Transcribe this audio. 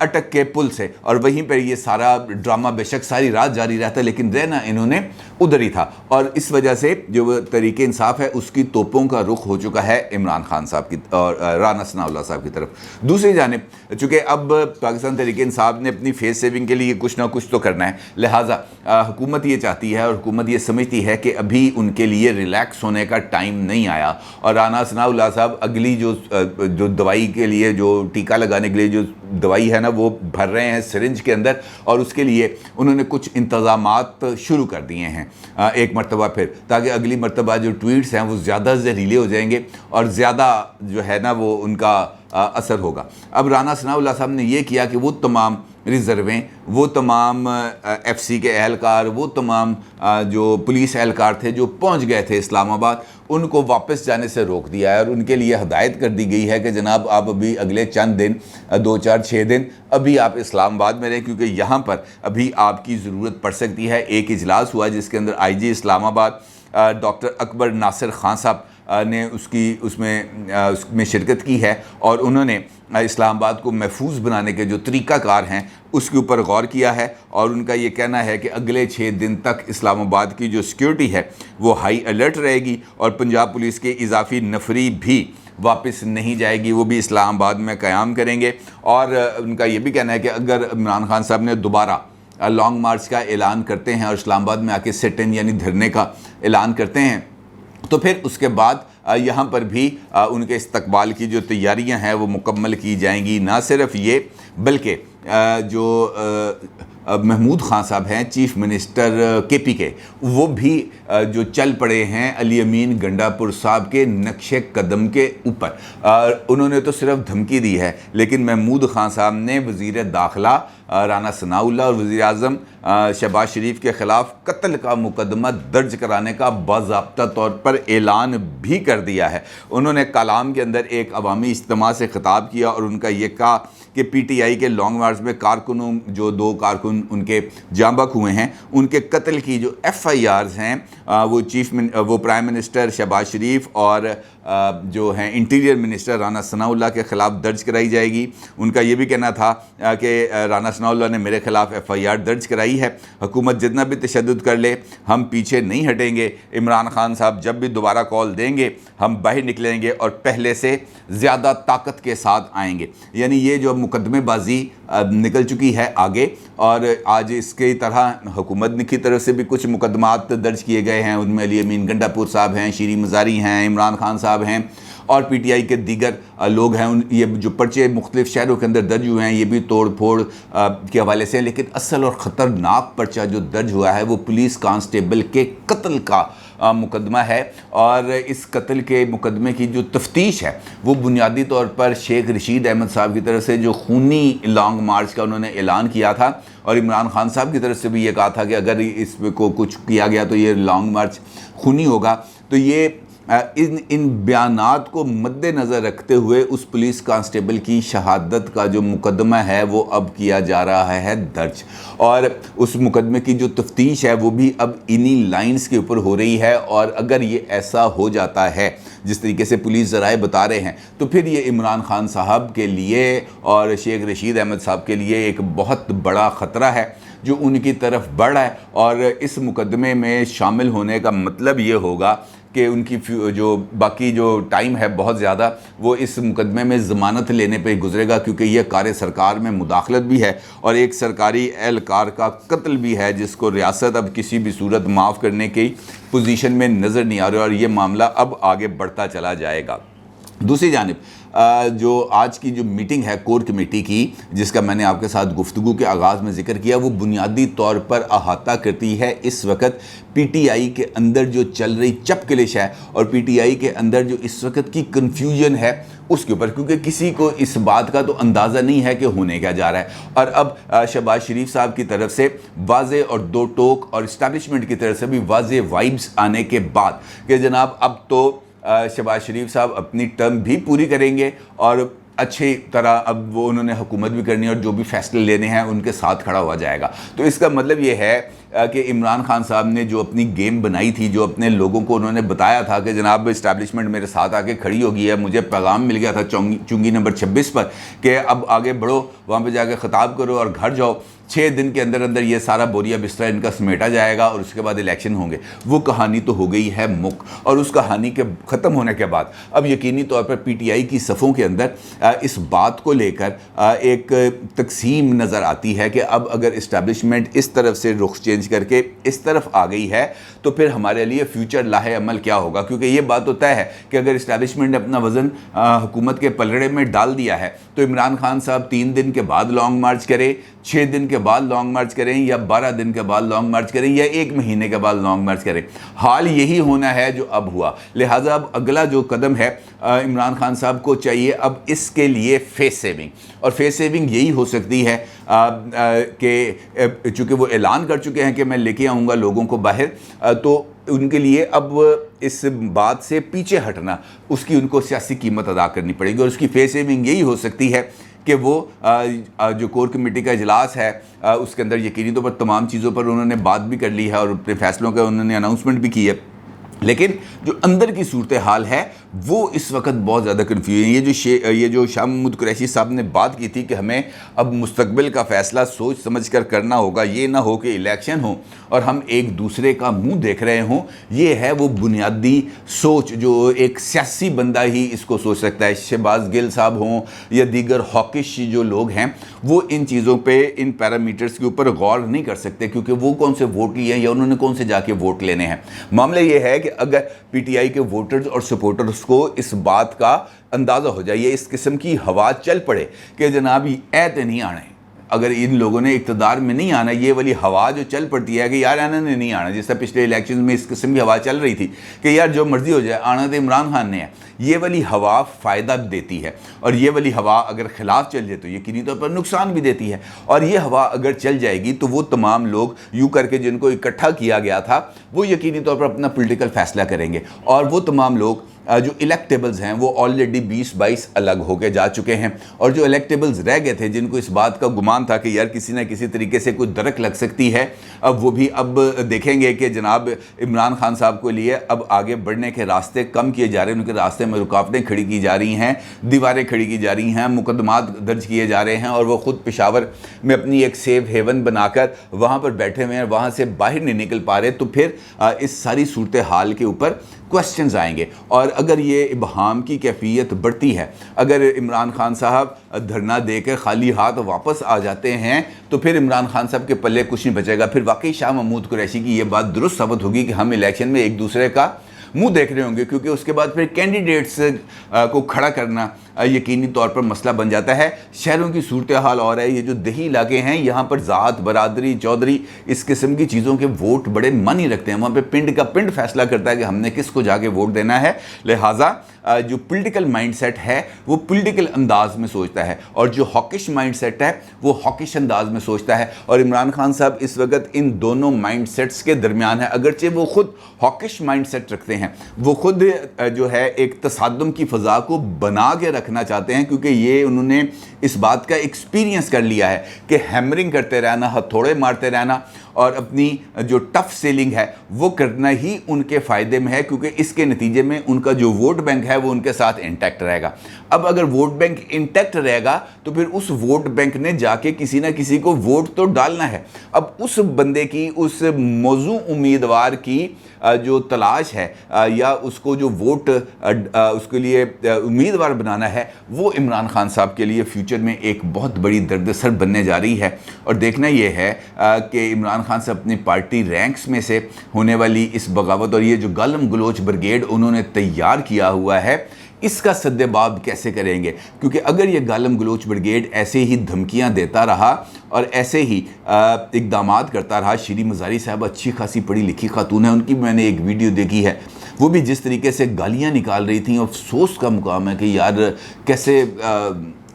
اٹک کے پل سے، اور وہیں پر یہ سارا ڈرامہ بے شک ساری رات جاری رہتا ہے، لیکن رہنا انہوں نے ادھر ہی تھا، اور اس وجہ سے جو تحریک انصاف ہے اس کی توپوں کا رخ ہو چکا ہے عمران خان صاحب کی اور رانا ثناءاللہ صاحب کی طرف۔ دوسری جانب چونکہ اب پاکستان تحریک انصاف نے اپنی فیس سیونگ کے لیے کچھ نہ کچھ تو کرنا ہے، لہٰذا حکومت یہ چاہتی ہے اور حکومت یہ سمجھتی ہے کہ ابھی ان کے لیے ریلیکس ہونے کا ٹائم نہیں آیا، اور رانا ثناءاللہ صاحب اگلی جو دوائی کے لیے جو ٹیکہ لگانے کے لیے جو دوائی ہے نا وہ بھر رہے ہیں سرنج کے اندر، اور اس کے لیے انہوں نے کچھ انتظامات شروع کر دیے ہیں ایک مرتبہ پھر، تاکہ اگلی مرتبہ جو ٹویٹس ہیں وہ زیادہ زہریلے ہو جائیں گے اور زیادہ جو ہے نا وہ ان کا اثر ہوگا۔ اب رانا ثناءاللہ صاحب نے یہ کیا کہ وہ تمام ریزرویں، وہ تمام ایف سی کے اہلکار، وہ تمام جو پولیس اہلکار تھے جو پہنچ گئے تھے اسلام آباد، ان کو واپس جانے سے روک دیا ہے، اور ان کے لیے ہدایت کر دی گئی ہے کہ جناب آپ ابھی اگلے چند دن 2 4 6 دن ابھی آپ اسلام آباد میں رہیں، کیونکہ یہاں پر ابھی آپ کی ضرورت پڑ سکتی ہے۔ ایک اجلاس ہوا جس کے اندر آئی جی اسلام آباد ڈاکٹر اکبر ناصر خان صاحب نے اس میں شرکت کی ہے، اور انہوں نے اسلام آباد کو محفوظ بنانے کے جو طریقہ کار ہیں اس کے اوپر غور کیا ہے، اور ان کا یہ کہنا ہے کہ اگلے 6 دن تک اسلام آباد کی جو سیکیورٹی ہے وہ ہائی الرٹ رہے گی، اور پنجاب پولیس کے اضافی نفری بھی واپس نہیں جائے گی، وہ بھی اسلام آباد میں قیام کریں گے۔ اور ان کا یہ بھی کہنا ہے کہ اگر عمران خان صاحب نے دوبارہ لانگ مارچ کا اعلان کرتے ہیں اور اسلام آباد میں آ کے سٹ ان یعنی دھرنے کا اعلان کرتے ہیں، تو پھر اس کے بعد یہاں پر بھی ان کے استقبال کی جو تیاریاں ہیں وہ مکمل کی جائیں گی۔ نہ صرف یہ بلکہ جو محمود خان صاحب ہیں چیف منسٹر کے پی کے، وہ بھی جو چل پڑے ہیں علی امین گنڈا پور صاحب کے نقش قدم کے اوپر۔ انہوں نے تو صرف دھمکی دی ہے، لیکن محمود خان صاحب نے وزیر داخلہ رانا ثناءاللہ اور وزیر اعظم شہباز شریف کے خلاف قتل کا مقدمہ درج کرانے کا باضابطہ طور پر اعلان بھی کر دیا ہے۔ انہوں نے کالام کے اندر ایک عوامی اجتماع سے خطاب کیا اور ان کا یہ کہا کہ پی ٹی آئی کے لانگ مارچ میں کارکنوں جو 2 کارکن ان کے جاں بحق ہوئے ہیں، ان کے قتل کی جو ایف آئی آرز ہیں وہ پرائم منسٹر شہباز شریف اور جو ہیں انٹیریئر منسٹر رانا ثناءاللہ کے خلاف درج کرائی جائے گی۔ ان کا یہ بھی کہنا تھا کہ رانا ثناءاللہ نے میرے خلاف ایف آئی آر درج کرائی ہے، حکومت جتنا بھی تشدد کر لے ہم پیچھے نہیں ہٹیں گے، عمران خان صاحب جب بھی دوبارہ کال دیں گے ہم باہر نکلیں گے اور پہلے سے زیادہ طاقت کے ساتھ آئیں گے۔ یعنی یہ جو مقدمے بازی نکل چکی ہے آگے، اور آج اس کی طرح حکومت کی طرف سے بھی کچھ مقدمات درج کیے گئے ہیں، ان میں علی امین گنڈا پور صاحب ہیں، شیریں مزاری ہیں، عمران خان صاحب ہیں، اور پی ٹی آئی کے دیگر لوگ ہیں۔ یہ جو پرچے مختلف شہروں کے اندر درج ہوئے ہیں یہ بھی توڑ پھوڑ کے حوالے سے ہیں، لیکن اصل اور خطرناک پرچہ جو درج ہوا ہے وہ پولیس کانسٹیبل کے قتل کا مقدمہ ہے، اور اس قتل کے مقدمے کی جو تفتیش ہے وہ بنیادی طور پر شیخ رشید احمد صاحب کی طرف سے جو خونی لانگ مارچ کا انہوں نے اعلان کیا تھا، اور عمران خان صاحب کی طرف سے بھی یہ کہا تھا کہ اگر اس کو کچھ کیا گیا تو یہ لانگ مارچ خونی ہوگا۔ تو یہ ان بیانات کو مد نظر رکھتے ہوئے اس پولیس کانسٹیبل کی شہادت کا جو مقدمہ ہے وہ اب کیا جا رہا ہے درج، اور اس مقدمے کی جو تفتیش ہے وہ بھی اب انہی لائنز کے اوپر ہو رہی ہے۔ اور اگر یہ ایسا ہو جاتا ہے جس طریقے سے پولیس ذرائع بتا رہے ہیں تو پھر یہ عمران خان صاحب کے لیے اور شیخ رشید احمد صاحب کے لیے ایک بہت بڑا خطرہ ہے جو ان کی طرف بڑھ رہا ہے، اور اس مقدمے میں شامل ہونے کا مطلب یہ ہوگا کہ ان کی جو باقی جو ٹائم ہے بہت زیادہ وہ اس مقدمے میں ضمانت لینے پہ گزرے گا، کیونکہ یہ کار سرکار میں مداخلت بھی ہے اور ایک سرکاری اہلکار کا قتل بھی ہے جس کو ریاست اب کسی بھی صورت معاف کرنے کی پوزیشن میں نظر نہیں آ رہا، اور یہ معاملہ اب آگے بڑھتا چلا جائے گا۔ دوسری جانب جو آج کی جو میٹنگ ہے کور کمیٹی کی، جس کا میں نے آپ کے ساتھ گفتگو کے آغاز میں ذکر کیا، وہ بنیادی طور پر احاطہ کرتی ہے اس وقت پی ٹی آئی کے اندر جو چل رہی چپ کلش ہے اور پی ٹی آئی کے اندر جو اس وقت کی کنفیوژن ہے اس کے اوپر، کیونکہ کسی کو اس بات کا تو اندازہ نہیں ہے کہ ہونے کیا جا رہا ہے۔ اور اب شہباز شریف صاحب کی طرف سے واضح اور دو ٹوک، اور اسٹیبلشمنٹ کی طرف سے بھی واضح وائبز آنے کے بعد کہ جناب اب تو شہباز شریف صاحب اپنی ٹرم بھی پوری کریں گے اور اچھی طرح اب وہ انہوں نے حکومت بھی کرنی ہے اور جو بھی فیصلے لینے ہیں ان کے ساتھ کھڑا ہوا جائے گا. تو اس کا مطلب یہ ہے کہ عمران خان صاحب نے جو اپنی گیم بنائی تھی, جو اپنے لوگوں کو انہوں نے بتایا تھا کہ جناب اسٹیبلشمنٹ میرے ساتھ آ کے کھڑی ہو گئی ہے, مجھے پیغام مل گیا تھا چنگی نمبر 26 پر کہ اب آگے بڑھو, وہاں پہ جا کے خطاب کرو اور گھر جاؤ, 6 دن کے اندر اندر یہ سارا بوریا بستر ان کا سمیٹا جائے گا اور اس کے بعد الیکشن ہوں گے. وہ کہانی تو ہو گئی ہے مک, اور اس کہانی کے ختم ہونے کے بعد اب یقینی طور پر پی ٹی آئی کی صفوں کے اندر اس بات کو لے کر ایک تقسیم نظر آتی ہے کہ اب اگر اسٹیبلشمنٹ اس طرف سے رخ چینج کر کے اس طرف آ گئی ہے تو پھر ہمارے لیے فیوچر لاہ عمل کیا ہوگا. کیونکہ یہ بات تو طے ہے کہ اگر اسٹیبلشمنٹ نے اپنا وزن حکومت کے پلڑے میں ڈال دیا ہے تو عمران خان صاحب 3 دن کے بعد لانگ مارچ کریں, 6 دن کے بعد لانگ مارچ کریں, یا 12 دن کے بعد لانگ مارچ کریں, یا 1 مہینے کے بعد لانگ مارچ کریں, حال یہی ہونا ہے جو اب ہوا. لہٰذا اب اگلا جو قدم ہے عمران خان صاحب کو چاہیے اب اس کے لیے فیس سیونگ, اور فیس سیونگ یہی ہو سکتی ہے کہ چونکہ وہ اعلان کر چکے ہیں کہ میں لے کے آؤں گا لوگوں کو باہر, تو ان کے لیے اب اس بات سے پیچھے ہٹنا, اس کی ان کو سیاسی قیمت ادا کرنی پڑے گی. اور اس کی فیس سیونگ یہی ہو سکتی ہے کہ وہ جو کور کمیٹی کا اجلاس ہے اس کے اندر یقینی طور پر تمام چیزوں پر انہوں نے بات بھی کر لی ہے اور اپنے فیصلوں کا انہوں نے اناؤنسمنٹ بھی کی ہے, لیکن جو اندر کی صورتحال ہے وہ اس وقت بہت زیادہ کنفیوژن. یہ جو شاہ محمود قریشی صاحب نے بات کی تھی کہ ہمیں اب مستقبل کا فیصلہ سوچ سمجھ کر کرنا ہوگا, یہ نہ ہو کہ الیکشن ہو اور ہم ایک دوسرے کا منہ دیکھ رہے ہوں, یہ ہے وہ بنیادی سوچ جو ایک سیاسی بندہ ہی اس کو سوچ سکتا ہے. شہباز گل صاحب ہوں یا دیگر ہاکش جو لوگ ہیں وہ ان چیزوں پہ, ان پیرامیٹرز کے اوپر غور نہیں کر سکتے, کیونکہ وہ کون سے ووٹ لیے ہیں یا انہوں نے کون سے جا کے ووٹ لینے ہیں. معاملہ یہ ہے کہ اگر پی ٹی آئی کے ووٹرز اور سپورٹرز کو اس بات کا اندازہ ہو جائے, اس قسم کی ہوا چل پڑے کہ جناب ایتے نہیں آنے, اگر ان لوگوں نے اقتدار میں نہیں آنا, یہ والی ہوا جو چل پڑتی ہے کہ یار انہوں نے نہیں آنا, جس طرح پچھلے الیکشن میں اس قسم کی ہوا چل رہی تھی کہ یار جو مرضی ہو جائے آنا تو عمران خان نے ہے, یہ والی ہوا فائدہ دیتی ہے. اور یہ والی ہوا اگر خلاف چل جائے تو یقینی طور پر نقصان بھی دیتی ہے. اور یہ ہوا اگر چل جائے گی تو وہ تمام لوگ یوں کر کے جن کو اکٹھا کیا گیا تھا وہ یقینی طور پر اپنا پولیٹیکل فیصلہ کریں گے, اور وہ تمام لوگ جو الیکٹیبلز ہیں وہ آلریڈی 20-22 الگ ہو کے جا چکے ہیں, اور جو الیکٹیبلز رہ گئے تھے جن کو اس بات کا گمان تھا کہ یار کسی نہ کسی طریقے سے کوئی درک لگ سکتی ہے, اب وہ بھی اب دیکھیں گے کہ جناب عمران خان صاحب کو لیے اب آگے بڑھنے کے راستے کم کیے جا رہے ہیں, ان کے راستے میں رکاوٹیں کھڑی کی جا رہی ہیں, دیواریں کھڑی کی جا رہی ہیں, مقدمات درج کیے جا رہے ہیں, اور وہ خود پشاور میں اپنی ایک سیف ہیون بنا کر وہاں پر بیٹھے ہوئے ہیں, وہاں سے باہر نہیں نکل پا رہے. تو پھر اس ساری صورتحال کے اوپر کوسچنز آئیں گے, اور اگر یہ ابہام کی کیفیت بڑھتی ہے, اگر عمران خان صاحب دھرنا دے کے خالی ہاتھ واپس آ جاتے ہیں تو پھر عمران خان صاحب کے پلے کچھ نہیں بچے گا. پھر واقعی شاہ محمود قریشی کی یہ بات درست ثابت ہوگی کہ ہم الیکشن میں ایک دوسرے کا منہ دیکھ رہے ہوں گے, کیونکہ اس کے بعد پھر کینڈیڈیٹس کو کھڑا کرنا یقینی طور پر مسئلہ بن جاتا ہے. شہروں کی صورتحال اور ہے, یہ جو دیہی علاقے ہیں یہاں پر ذات, برادری, چودھری اس قسم کی چیزوں کے ووٹ بڑے معنی رکھتے ہیں. وہاں پہ پنڈ کا پنڈ فیصلہ کرتا ہے کہ ہم نے کس کو جا کے ووٹ دینا ہے. لہٰذا جو پولیٹیکل مائنڈ سیٹ ہے وہ پولیٹیکل انداز میں سوچتا ہے, اور جو ہاکش مائنڈ سیٹ ہے وہ ہاکش انداز میں سوچتا ہے. اور عمران خان صاحب اس وقت ان دونوں مائنڈ سیٹس کے درمیان ہے, اگرچہ وہ خود ہاکش مائنڈ سیٹ رکھتے ہیں, وہ خود جو ہے ایک تصادم کی فضا کو بنا کے رکھنا چاہتے ہیں, کیونکہ یہ انہوں نے اس بات کا ایکسپیرینس کر لیا ہے کہ ہیمرنگ کرتے رہنا, ہتھوڑے مارتے رہنا اور اپنی جو ٹف سیلنگ ہے وہ کرنا ہی ان کے فائدے میں ہے, کیونکہ اس کے نتیجے میں ان کا جو ووٹ بینک ہے وہ ان کے ساتھ انٹیکٹ رہے گا. اب اگر ووٹ بینک انٹیکٹ رہے گا تو پھر اس ووٹ بینک نے جا کے کسی نہ کسی کو ووٹ تو ڈالنا ہے. اب اس بندے کی, اس موضوع امیدوار کی جو تلاش ہے یا اس کو جو ووٹ اس کے لیے امیدوار بنانا ہے, وہ عمران خان صاحب کے لیے فیوچر میں ایک بہت بڑی دردسر بننے جا رہی ہے. اور دیکھنا یہ ہے کہ عمران خان صاحب اپنی پارٹی رینکس میں سے ہونے والی اس بغاوت اور یہ جو گالم گلوچ برگیڈ انہوں نے تیار کیا ہوا ہے, اس کا سدباب کیسے کریں گے. کیونکہ اگر یہ گالم گلوچ برگیڈ ایسے ہی دھمکیاں دیتا رہا اور ایسے ہی اقدامات کرتا رہا, شیریں مزاری صاحب اچھی خاصی پڑھی لکھی خاتون ہیں, ان کی میں نے ایک ویڈیو دیکھی ہے, وہ بھی جس طریقے سے گالیاں نکال رہی تھیں, افسوس کا مقام ہے کہ یار کیسے